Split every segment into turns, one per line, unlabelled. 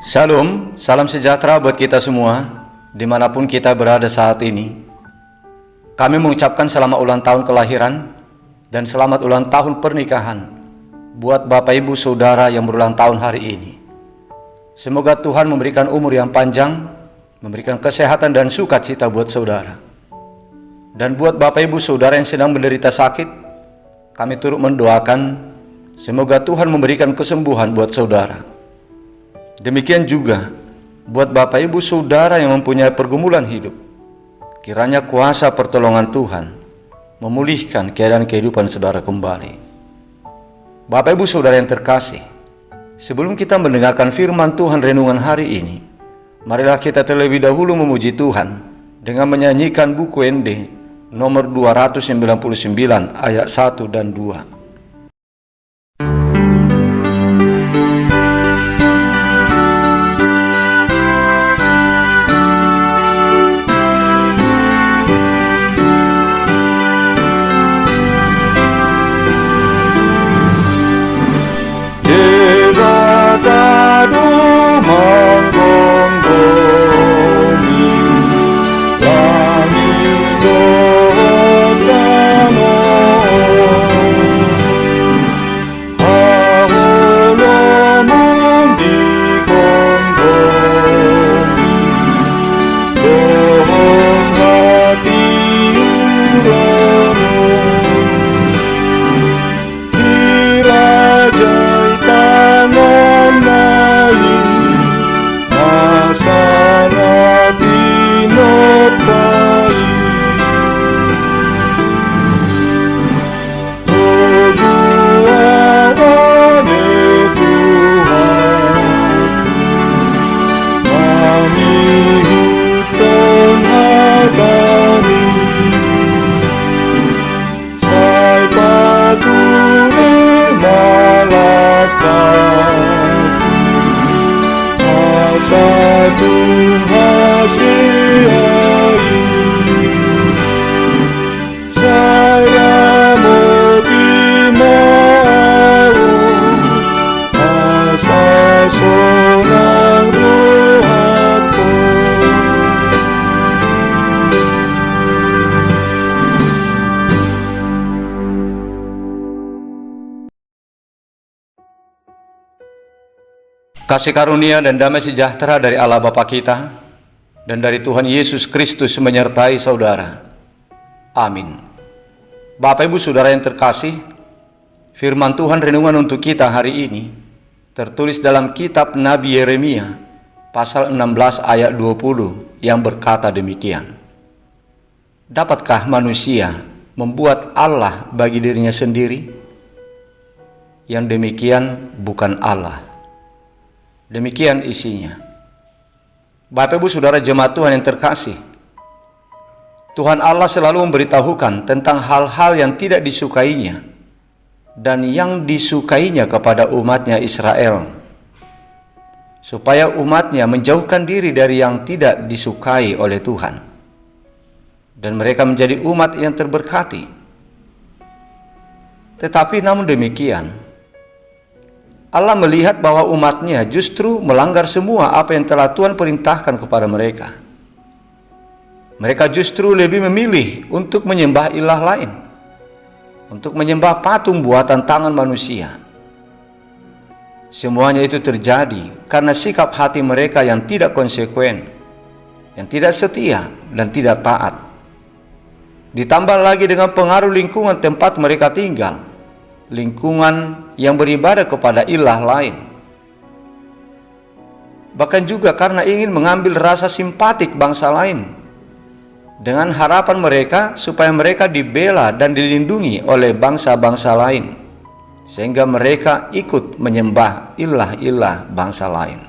Shalom, salam sejahtera buat kita semua, dimanapun kita berada saat ini. Kami mengucapkan selamat ulang tahun kelahiran dan selamat ulang tahun pernikahan buat Bapak Ibu Saudara yang berulang tahun hari ini. Semoga Tuhan memberikan umur yang panjang, memberikan kesehatan dan sukacita buat saudara. Dan buat Bapak Ibu Saudara yang sedang menderita sakit, kami turut mendoakan semoga Tuhan memberikan kesembuhan buat saudara. Demikian juga buat Bapak Ibu Saudara yang mempunyai pergumulan hidup, kiranya kuasa pertolongan Tuhan memulihkan keadaan kehidupan saudara kembali. Bapak Ibu Saudara yang terkasih, sebelum kita mendengarkan firman Tuhan renungan hari ini, marilah kita terlebih dahulu memuji Tuhan dengan menyanyikan buku ND nomor 299 ayat 1 dan 2. Kasih karunia dan damai sejahtera dari Allah Bapa kita dan dari Tuhan Yesus Kristus menyertai saudara. Amin. Bapak Ibu Saudara yang terkasih, firman Tuhan renungan untuk kita hari ini tertulis dalam kitab Nabi Yeremia pasal 16 ayat 20 yang berkata demikian. Dapatkah manusia membuat Allah bagi dirinya sendiri? Yang demikian bukan Allah. Demikian isinya. Bapak Ibu Saudara jemaat Tuhan yang terkasih, Tuhan Allah selalu memberitahukan tentang hal-hal yang tidak disukainya dan yang disukainya kepada umatnya Israel, supaya umatnya menjauhkan diri dari yang tidak disukai oleh Tuhan dan mereka menjadi umat yang terberkati. Tetapi namun demikian, Allah melihat bahwa umatnya justru melanggar semua apa yang telah Tuhan perintahkan kepada mereka. Mereka justru lebih memilih untuk menyembah ilah lain, untuk menyembah patung buatan tangan manusia. Semuanya itu terjadi karena sikap hati mereka yang tidak konsekuen, yang tidak setia dan tidak taat. Ditambah lagi dengan pengaruh lingkungan tempat mereka tinggal, lingkungan yang beribadah kepada ilah lain. Bahkan juga karena ingin mengambil rasa simpatik bangsa lain dengan harapan mereka supaya mereka dibela dan dilindungi oleh bangsa-bangsa lain, sehingga mereka ikut menyembah ilah-ilah bangsa lain.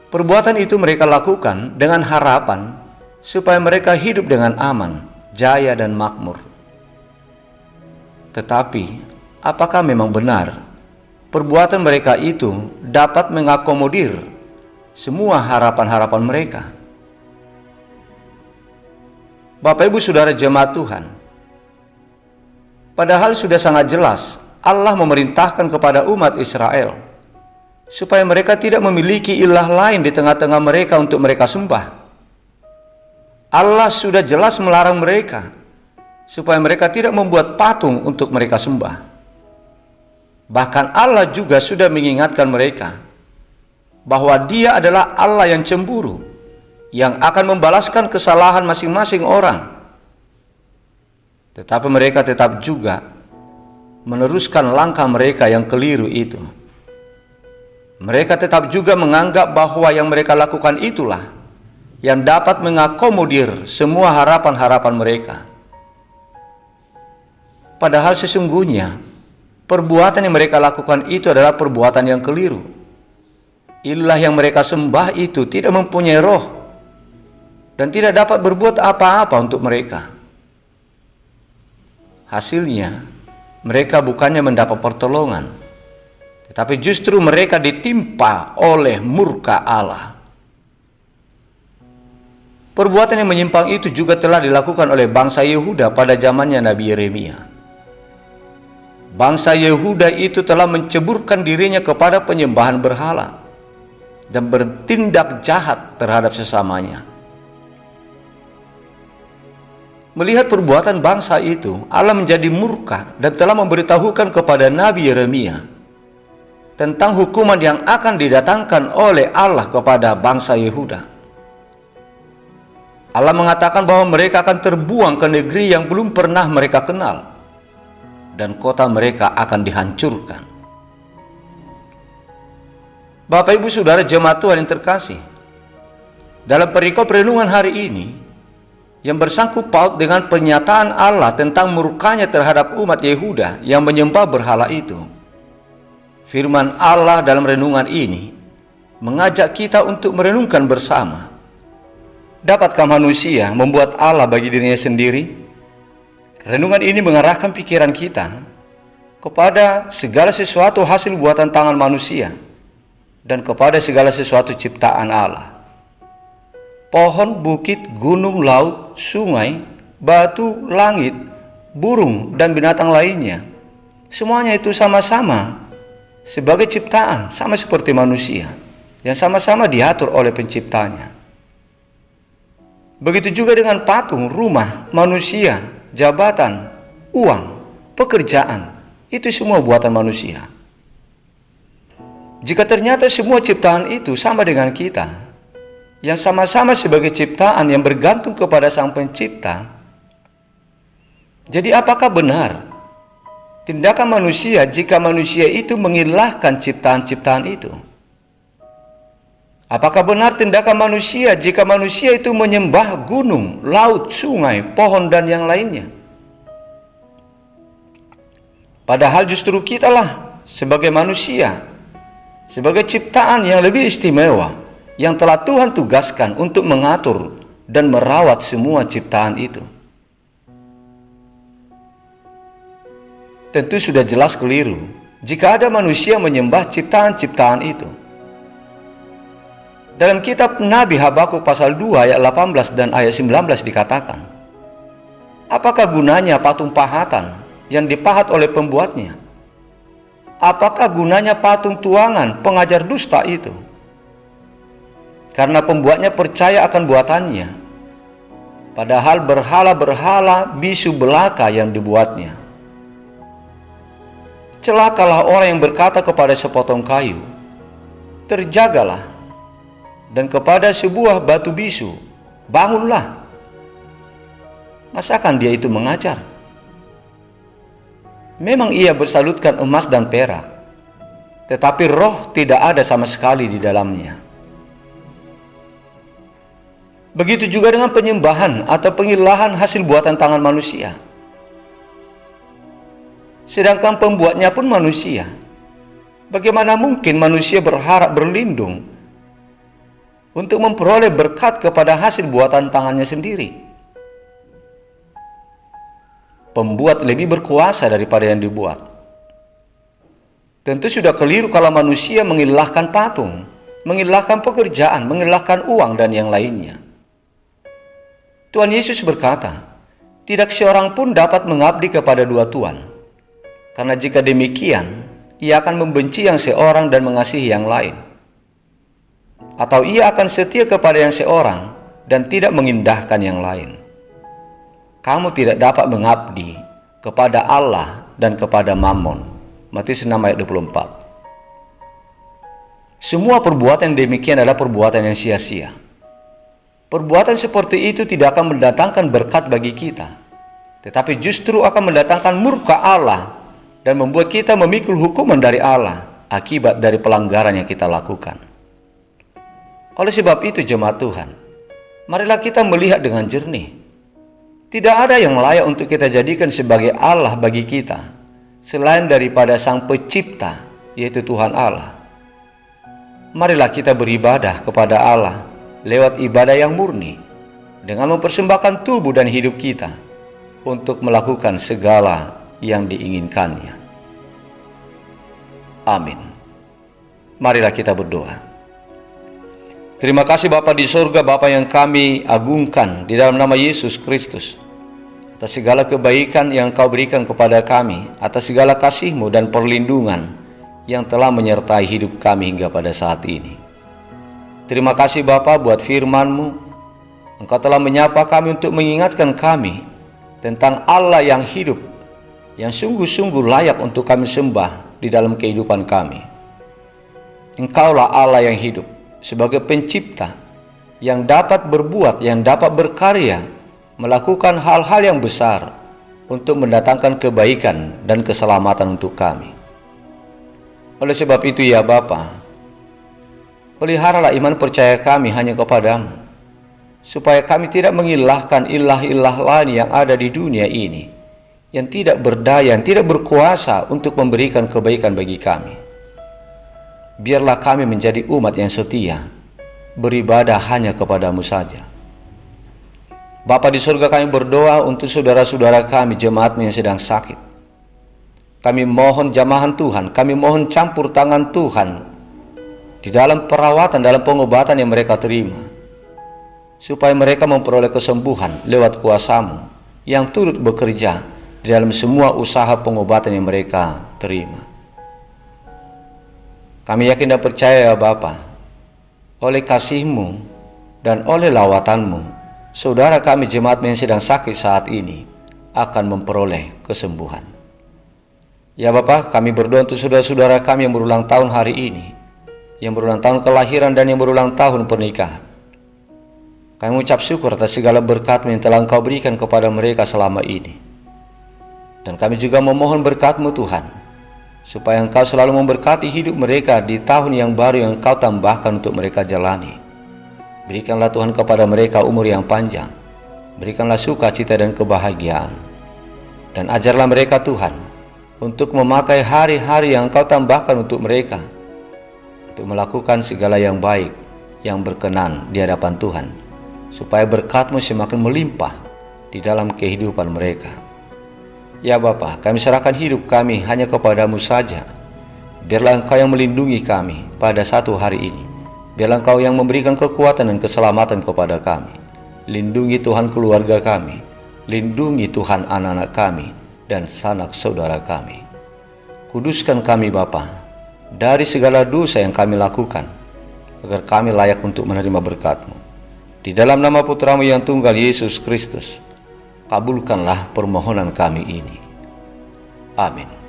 Perbuatan itu mereka lakukan dengan harapan supaya mereka hidup dengan aman, jaya dan makmur. Tetapi, apakah memang benar perbuatan mereka itu dapat mengakomodir semua harapan-harapan mereka? Bapak Ibu Saudara jemaat Tuhan, padahal sudah sangat jelas Allah memerintahkan kepada umat Israel supaya mereka tidak memiliki ilah lain di tengah-tengah mereka untuk mereka sembah. Allah sudah jelas melarang mereka supaya mereka tidak membuat patung untuk mereka sembah. Bahkan Allah juga sudah mengingatkan mereka bahwa Dia adalah Allah yang cemburu, yang akan membalaskan kesalahan masing-masing orang. Tetapi mereka tetap juga meneruskan langkah mereka yang keliru itu. Mereka tetap juga menganggap bahwa yang mereka lakukan itulah yang dapat mengakomodir semua harapan-harapan mereka. Padahal sesungguhnya perbuatan yang mereka lakukan itu adalah perbuatan yang keliru. Ilah yang mereka sembah itu tidak mempunyai roh dan tidak dapat berbuat apa-apa untuk mereka. Hasilnya, mereka bukannya mendapat pertolongan, tetapi justru mereka ditimpa oleh murka Allah. Perbuatan yang menyimpang itu juga telah dilakukan oleh bangsa Yehuda pada zamannya Nabi Yeremia. Bangsa Yehuda itu telah menceburkan dirinya kepada penyembahan berhala dan bertindak jahat terhadap sesamanya. Melihat perbuatan bangsa itu, Allah menjadi murka dan telah memberitahukan kepada Nabi Yeremia tentang hukuman yang akan didatangkan oleh Allah kepada bangsa Yehuda. Allah mengatakan bahwa mereka akan terbuang ke negeri yang belum pernah mereka kenal, dan kota mereka akan dihancurkan. Bapak Ibu Saudara jemaat Tuhan yang terkasih, dalam perikop renungan hari ini yang bersangkut paut dengan pernyataan Allah tentang murkanya terhadap umat Yehuda yang menyembah berhala itu, firman Allah dalam renungan ini mengajak kita untuk merenungkan bersama. Dapatkah manusia membuat Allah bagi dirinya sendiri? Renungan ini mengarahkan pikiran kita kepada segala sesuatu hasil buatan tangan manusia dan kepada segala sesuatu ciptaan Allah. Pohon, bukit, gunung, laut, sungai, batu, langit, burung, dan binatang lainnya. Semuanya itu sama-sama sebagai ciptaan, sama seperti manusia, yang sama-sama diatur oleh penciptanya. Begitu juga dengan patung, rumah, manusia, jabatan, uang, pekerjaan, itu semua buatan manusia. Jika ternyata semua ciptaan itu sama dengan kita, yang sama-sama sebagai ciptaan yang bergantung kepada Sang Pencipta, jadi apakah benar tindakan manusia jika manusia itu mengilahkan ciptaan-ciptaan itu? Apakah benar tindakan manusia jika manusia itu menyembah gunung, laut, sungai, pohon, dan yang lainnya? Padahal justru kitalah sebagai manusia, sebagai ciptaan yang lebih istimewa, yang telah Tuhan tugaskan untuk mengatur dan merawat semua ciptaan itu. Tentu sudah jelas keliru jika ada manusia menyembah ciptaan-ciptaan itu. Dalam kitab Nabi Habakuk pasal 2 ayat 18 dan ayat 19 dikatakan, apakah gunanya patung pahatan yang dipahat oleh pembuatnya? Apakah gunanya patung tuangan pengajar dusta itu? Karena pembuatnya percaya akan buatannya, padahal berhala-berhala bisu belaka yang dibuatnya. Celakalah orang yang berkata kepada sepotong kayu, terjagalah, dan kepada sebuah batu bisu, bangunlah. Masakan dia itu mengajar? Memang ia bersalutkan emas dan perak, tetapi roh tidak ada sama sekali di dalamnya. Begitu juga dengan penyembahan atau pengilahan hasil buatan tangan manusia. Sedangkan pembuatnya pun manusia. Bagaimana mungkin manusia berharap berlindung untuk memperoleh berkat kepada hasil buatan tangannya sendiri? Pembuat lebih berkuasa daripada yang dibuat. Tentu sudah keliru kalau manusia mengilahkan patung, mengilahkan pekerjaan, mengilahkan uang, dan yang lainnya. Tuhan Yesus berkata, tidak seorang pun dapat mengabdi kepada dua tuan. Karena jika demikian, ia akan membenci yang seorang dan mengasihi yang lain. Atau ia akan setia kepada yang seorang dan tidak mengindahkan yang lain. Kamu tidak dapat mengabdi kepada Allah dan kepada Mammon. Matius 6 ayat 24. Semua perbuatan demikian adalah perbuatan yang sia-sia. Perbuatan seperti itu tidak akan mendatangkan berkat bagi kita, tetapi justru akan mendatangkan murka Allah dan membuat kita memikul hukuman dari Allah akibat dari pelanggaran yang kita lakukan. Oleh sebab itu jemaat Tuhan, marilah kita melihat dengan jernih. Tidak ada yang layak untuk kita jadikan sebagai Allah bagi kita selain daripada Sang Pencipta, yaitu Tuhan Allah. Marilah kita beribadah kepada Allah lewat ibadah yang murni, dengan mempersembahkan tubuh dan hidup kita untuk melakukan segala yang diinginkannya. Amin. Marilah kita berdoa. Terima kasih Bapa di surga, Bapa yang kami agungkan di dalam nama Yesus Kristus, atas segala kebaikan yang Kau berikan kepada kami, atas segala kasih-Mu dan perlindungan yang telah menyertai hidup kami hingga pada saat ini. Terima kasih Bapa buat firman-Mu. Engkau telah menyapa kami untuk mengingatkan kami tentang Allah yang hidup, yang sungguh-sungguh layak untuk kami sembah di dalam kehidupan kami. Engkaulah Allah yang hidup sebagai pencipta, yang dapat berbuat, yang dapat berkarya, melakukan hal-hal yang besar untuk mendatangkan kebaikan dan keselamatan untuk kami. Oleh sebab itu ya Bapa, peliharalah iman percaya kami hanya kepadamu, supaya kami tidak mengilahkan ilah-ilah lain yang ada di dunia ini, yang tidak berdaya, yang tidak berkuasa untuk memberikan kebaikan bagi kami. Biarlah kami menjadi umat yang setia, beribadah hanya kepadamu saja. Bapa di surga, kami berdoa untuk saudara-saudara kami, jemaat-Mu yang sedang sakit. Kami mohon jamahan Tuhan, kami mohon campur tangan Tuhan di dalam perawatan, dalam pengobatan yang mereka terima, supaya mereka memperoleh kesembuhan lewat kuasa-Mu yang turut bekerja di dalam semua usaha pengobatan yang mereka terima. Kami yakin dan percaya ya Bapa, oleh kasih-Mu dan oleh lawatan-Mu, saudara kami jemaat yang sedang sakit saat ini akan memperoleh kesembuhan. Ya Bapa, kami berdoa untuk saudara-saudara kami yang berulang tahun hari ini, yang berulang tahun kelahiran dan yang berulang tahun pernikahan. Kami mengucap syukur atas segala berkat-Mu yang telah Engkau berikan kepada mereka selama ini. Dan kami juga memohon berkat-Mu Tuhan, supaya Engkau selalu memberkati hidup mereka di tahun yang baru yang Engkau tambahkan untuk mereka jalani. Berikanlah Tuhan kepada mereka umur yang panjang, berikanlah sukacita dan kebahagiaan. Dan ajarlah mereka Tuhan, untuk memakai hari-hari yang Engkau tambahkan untuk mereka, untuk melakukan segala yang baik, yang berkenan di hadapan Tuhan, supaya berkat-Mu semakin melimpah di dalam kehidupan mereka. Ya Bapa, kami serahkan hidup kami hanya kepadamu saja. Biarlah Engkau yang melindungi kami pada satu hari ini. Biarlah Engkau yang memberikan kekuatan dan keselamatan kepada kami. Lindungi Tuhan keluarga kami, lindungi Tuhan anak-anak kami dan sanak saudara kami. Kuduskan kami Bapa dari segala dosa yang kami lakukan, agar kami layak untuk menerima berkat-Mu. Di dalam nama Putra-Mu yang tunggal, Yesus Kristus, kabulkanlah permohonan kami ini. Amin.